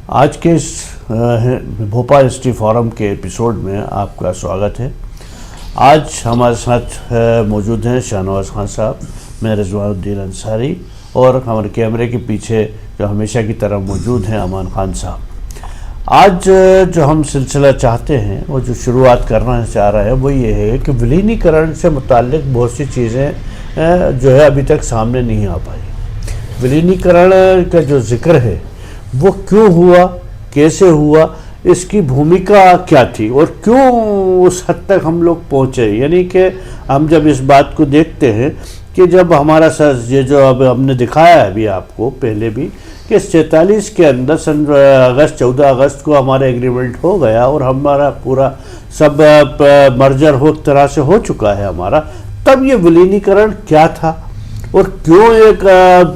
आज के इस भोपाल हिस्ट्री फोरम के एपिसोड में आपका स्वागत है। आज हमारे साथ मौजूद हैं शाहनवाज खान साहब, मैं रिजवानुद्दीन अंसारी और हमारे कैमरे के पीछे जो हमेशा की तरह मौजूद हैं अमान खान साहब। आज जो हम सिलसिला चाहते हैं वो जो शुरुआत करना चाह रहे हैं वो ये है कि विलीनीकरण से मुताल्लिक बहुत सी चीज़ें जो है अभी तक सामने नहीं आ पाई। विलीनीकरण का जो जिक्र है वो क्यों हुआ, कैसे हुआ, इसकी भूमिका क्या थी और क्यों उस हद तक हम लोग पहुँचे। यानी कि हम जब इस बात को देखते हैं कि जब हमारा सर ये जो अब हमने दिखाया है अभी आपको पहले भी कि 47 के अंदर 14 अगस्त को हमारा एग्रीमेंट हो गया और हमारा पूरा सब मर्जर हो तरह से हो चुका है हमारा, तब ये विलीनीकरण क्या था और क्यों एक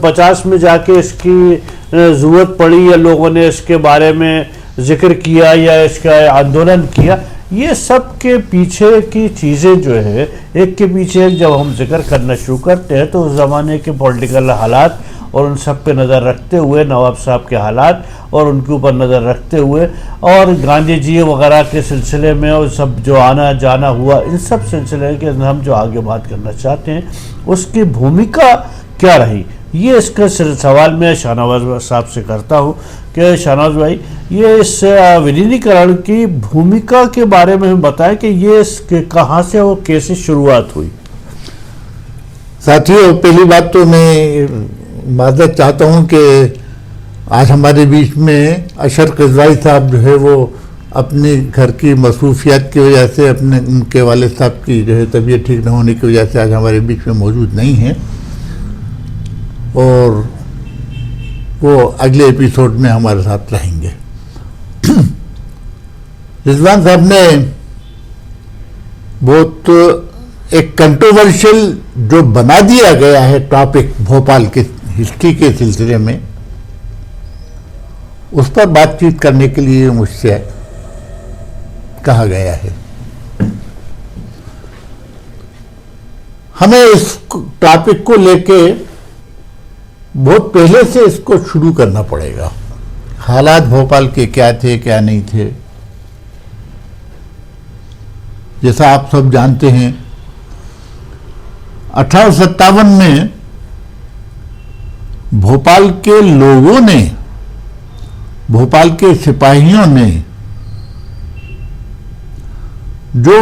50 में जाके इसकी ज़रूरत पड़ी या लोगों ने इसके बारे में जिक्र किया या इसका आंदोलन किया। ये सब के पीछे की चीज़ें जो है एक के पीछे एक जब हम जिक्र करना शुरू करते हैं तो उस ज़माने के पॉलिटिकल हालात और उन सब पे नज़र रखते हुए, नवाब साहब के हालात और उनके ऊपर नज़र रखते हुए और गांधी जी वगैरह के सिलसिले में और सब जो आना जाना हुआ, इन सब सिलसिले के हम जो आगे बात करना चाहते हैं उसकी भूमिका क्या रही, ये इसका सवाल मैं शाहनवाज साहब से करता हूँ कि शाहनवाज भाई ये इस विलीनीकरण की भूमिका के बारे में बताएं कि ये कहाँ से और कैसे शुरुआत हुई। साथियों, पहली बात तो मैं माजरत चाहता हूँ कि आज हमारे बीच में अशर क़ज़वाई साहब जो है वो अपने घर की मसरूफियत की वजह से, अपने उनके वालिद साहब की जो है तबीयत ठीक न होने की वजह से आज हमारे बीच में मौजूद नहीं हैं और वो अगले एपिसोड में हमारे साथ रहेंगे। रिजवान साहब ने बहुत एक कंट्रोवर्शियल जो बना दिया गया है टॉपिक भोपाल के हिस्ट्री के सिलसिले में, उस पर बातचीत करने के लिए मुझसे कहा गया है। हमें इस टॉपिक को लेके बहुत पहले से इसको शुरू करना पड़ेगा। हालात भोपाल के क्या थे, क्या नहीं थे। जैसा आप सब जानते हैं 1857 में भोपाल के लोगों ने, भोपाल के सिपाहियों ने जो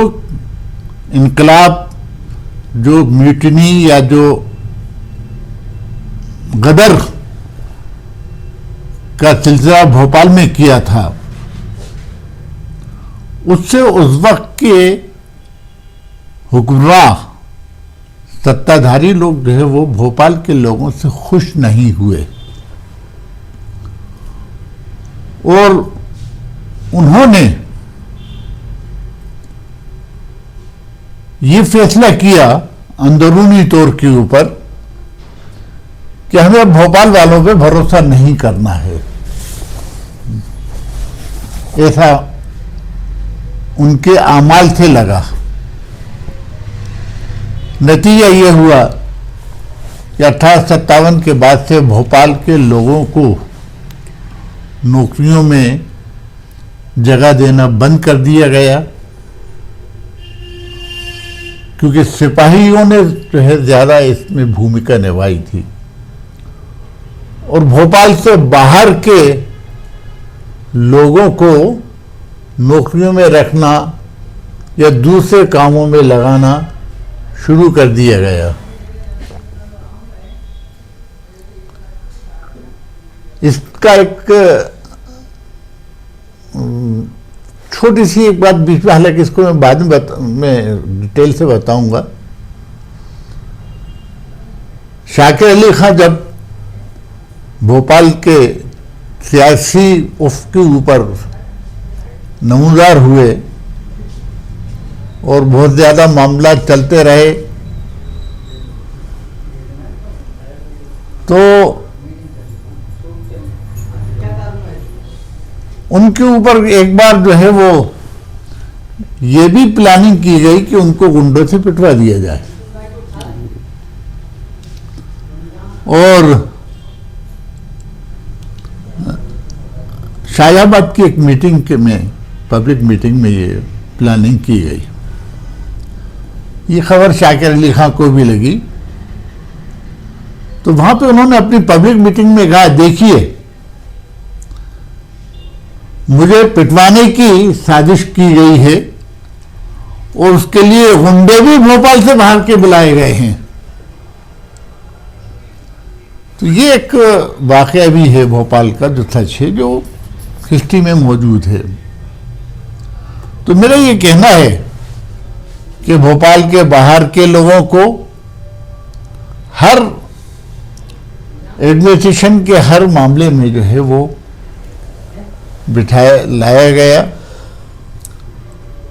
इनकलाब, जो म्यूटनी या जो गदर का सिलसिला भोपाल में किया था, उससे उस वक्त के हुक्मरां, सत्ताधारी लोग जो है वो भोपाल के लोगों से खुश नहीं हुए और उन्होंने ये फैसला किया अंदरूनी तौर के ऊपर कि हमें भोपाल वालों पे भरोसा नहीं करना है। ऐसा उनके आमाल से लगा। नतीजा ये हुआ कि 1857 के बाद से भोपाल के लोगों को नौकरियों में जगह देना बंद कर दिया गया, क्योंकि सिपाहियों ने जो है ज़्यादा इसमें भूमिका निभाई थी और भोपाल से बाहर के लोगों को नौकरियों में रखना या दूसरे कामों में लगाना शुरू कर दिया गया। इसका एक छोटी सी एक बात बीच में, हालांकि इसको मैं बाद में मैं डिटेल से बताऊंगा। शाकिर अली खां जब भोपाल के सियासी उफ़ के ऊपर नमूदार हुए और बहुत ज़्यादा मामला चलते रहे, तो उनके ऊपर एक बार जो है वो ये भी प्लानिंग की गई कि उनको गुंडों से पिटवा दिया जाए और शाहजाबाद की एक मीटिंग में, पब्लिक मीटिंग में ये प्लानिंग की गई। ये खबर शाकिर अली खां को भी लगी, तो वहां पे उन्होंने अपनी पब्लिक मीटिंग में कहा, देखिए मुझे पिटवाने की साजिश की गई है और उसके लिए गुंडे भी भोपाल से बाहर के बुलाए गए हैं। तो ये एक वाकया भी है भोपाल का जो सच है, जो हिस्ट्री में मौजूद है। तो मेरा ये कहना है कि भोपाल के बाहर के लोगों को हर एडमिनिस्ट्रेशन के हर मामले में जो है वो बिठाया लाया गया,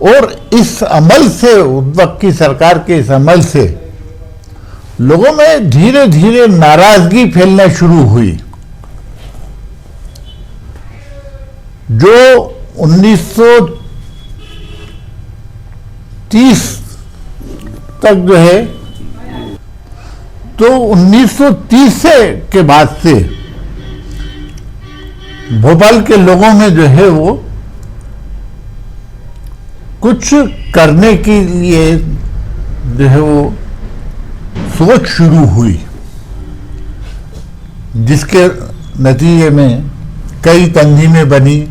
और इस अमल से, उस वक्त की सरकार के इस अमल से लोगों में धीरे धीरे नाराजगी फैलना शुरू हुई। जो 1930 तक जो है, तो 1930 के बाद से भोपाल के लोगों में जो है वो कुछ करने के लिए जो है वो सोच शुरू हुई, जिसके नतीजे में कई तंजीमें बनी।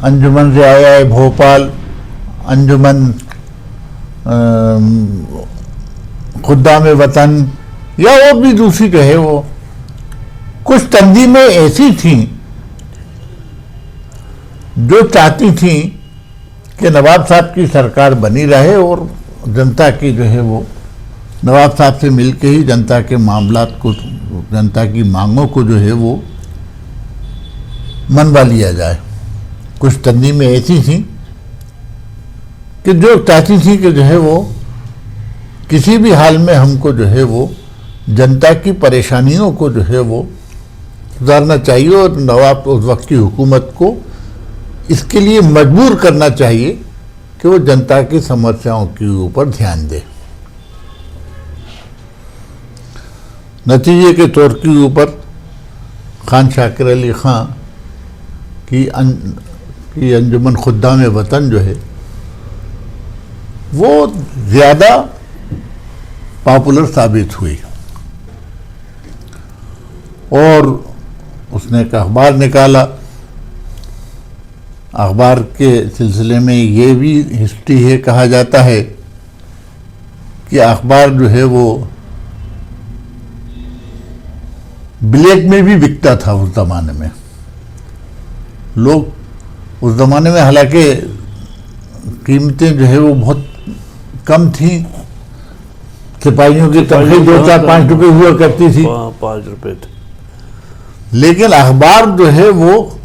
अंजुमन रियाया भोपाल, अंजुमन खुद्दाम वतन, या और भी दूसरी जो है वो कुछ तंजीमें ऐसी थीं जो चाहती थीं कि नवाब साहब की सरकार बनी रहे और जनता की जो है वो नवाब साहब से मिलके ही जनता के मामलात को, जनता की मांगों को जो है वो मनवा लिया जाए। कुछ तंजीमें ऐसी थी कि जो चाहती थी कि जो है वो किसी भी हाल में हमको जो है वो जनता की परेशानियों को जो है वो सुधारना चाहिए, और नवाब उस वक्त की हुकूमत को इसके लिए मजबूर करना चाहिए कि वो जनता की समस्याओं के ऊपर ध्यान दे। नतीजे के तौर के ऊपर खान शाकिर अली खां की अंजुमन खुद्दाम वतन जो है वो ज़्यादा पॉपुलर साबित हुई, और उसने एक अखबार निकाला। अखबार के सिलसिले में ये भी हिस्ट्री है, कहा जाता है कि अखबार जो है वो ब्लैक में भी बिकता था उस ज़माने में। लोग उस ज़माने में, हालांकि कीमतें जो है वो बहुत कम थी, सिपाहियों की तनख्वाह 2, 4, 5 रुपये हुआ करती थी, 5 रुपये थे, लेकिन अखबार जो है वो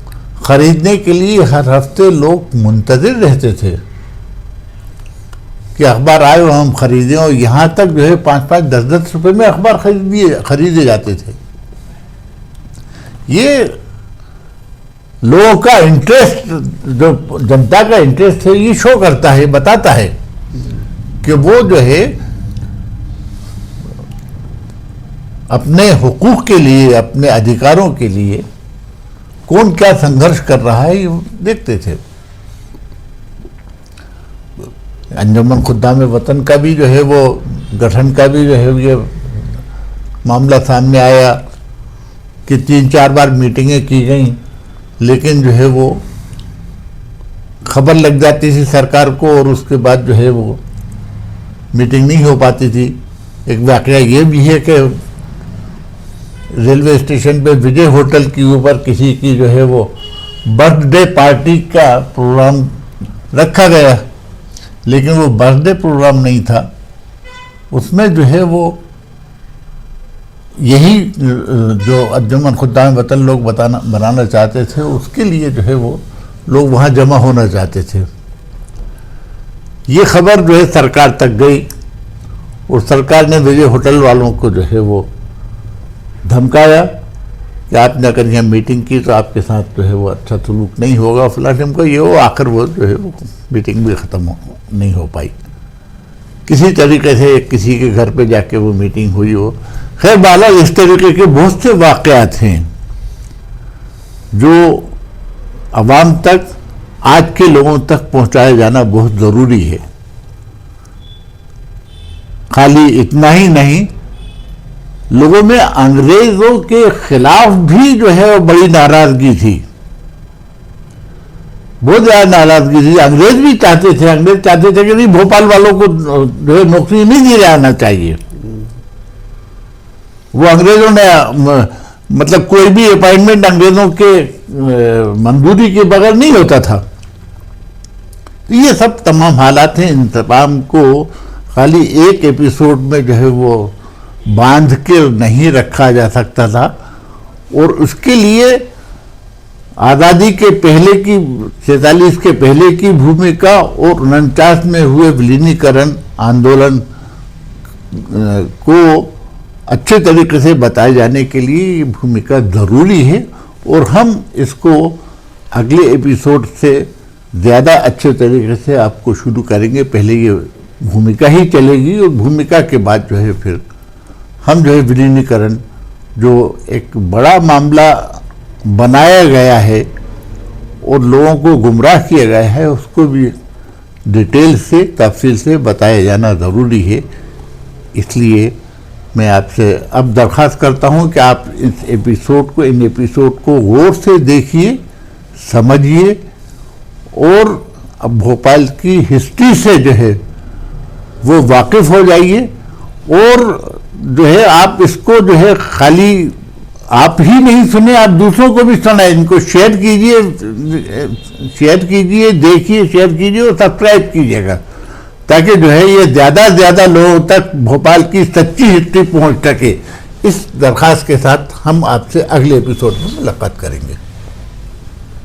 खरीदने के लिए हर हफ्ते लोग मुंतज़िर रहते थे कि अखबार आए और हम खरीदें, और यहाँ तक जो है 5-5, 10-10 रुपये में अखबार खरीदे जाते थे। ये लोगों का इंटरेस्ट, जो जनता का इंटरेस्ट है, ये शो करता है, बताता है कि वो जो है अपने हुकूक के लिए, अपने अधिकारों के लिए कौन क्या संघर्ष कर रहा है, ये देखते थे। अंजुमन खुद्दाम वतन का भी जो है वो गठन का भी जो है ये मामला सामने आया कि 3-4 बार मीटिंगें की गई, लेकिन जो है वो खबर लग जाती थी सरकार को, और उसके बाद जो है वो मीटिंग नहीं हो पाती थी। एक वाकया ये भी है कि रेलवे स्टेशन पे विजय होटल के ऊपर किसी की जो है वो बर्थडे पार्टी का प्रोग्राम रखा गया, लेकिन वो बर्थडे प्रोग्राम नहीं था, उसमें जो है वो यही जो अंजुमन खुद्दाम वतन लोग बनाना चाहते थे, उसके लिए जो है वो लोग वहाँ जमा होना चाहते थे। ये खबर जो है सरकार तक गई, और सरकार ने विजय होटल वालों को जो है वो धमकाया कि आपने अगर यहाँ मीटिंग की तो आपके साथ जो है वो अच्छा सलूक नहीं होगा, फलां को ये वो। आखिर वो जो है वो मीटिंग भी ख़त्म नहीं हो पाई, किसी तरीके से किसी के घर पे जाके वो मीटिंग हुई हो। खैर बाला, इस तरीके के बहुत से वाक़यात हैं जो आवाम तक, आज के लोगों तक पहुंचाया जाना बहुत ज़रूरी है। खाली इतना ही नहीं, लोगों में अंग्रेज़ों के खिलाफ भी जो है वो बड़ी नाराज़गी थी, बहुत ज़्यादा नाराज़गी थी। अंग्रेज भी चाहते थे कि नहीं, भोपाल वालों को जो है नौकरी नहीं दी जाना चाहिए। वो अंग्रेज़ों ने मतलब कोई भी अपॉइंटमेंट अंग्रेज़ों के मंजूरी के बगैर नहीं होता था। ये सब तमाम हालात हैं, इन तमाम को खाली एक एपिसोड में जो है वो बांध के नहीं रखा जा सकता था। और उसके लिए आज़ादी के पहले की 47 के पहले की भूमिका और 49 में हुए विलीनीकरण आंदोलन को अच्छे तरीके से बताए जाने के लिए ये भूमिका ज़रूरी है। और हम इसको अगले एपिसोड से ज़्यादा अच्छे तरीके से आपको शुरू करेंगे। पहले ये भूमिका ही चलेगी और भूमिका के बाद जो है फिर हम जो है विलीनीकरण, जो एक बड़ा मामला बनाया गया है और लोगों को गुमराह किया गया है, उसको भी डिटेल से, तफसील से बताया जाना ज़रूरी है। इसलिए मैं आपसे अब दरख्वास्त करता हूं कि आप इन एपिसोड को गौर से देखिए, समझिए और अब भोपाल की हिस्ट्री से जो है वो वाकिफ़ हो जाइए। और जो है आप इसको जो है खाली आप ही नहीं सुने, आप दूसरों को भी सुनाएं, इनको शेयर कीजिए, देखिए, शेयर कीजिए और सब्सक्राइब कीजिएगा, ताकि जो है ये ज़्यादा से ज़्यादा लोगों तक भोपाल की सच्ची हिस्ट्री पहुंच सके। इस दरख्वास्त के साथ हम आपसे अगले एपिसोड में मुलाकात करेंगे।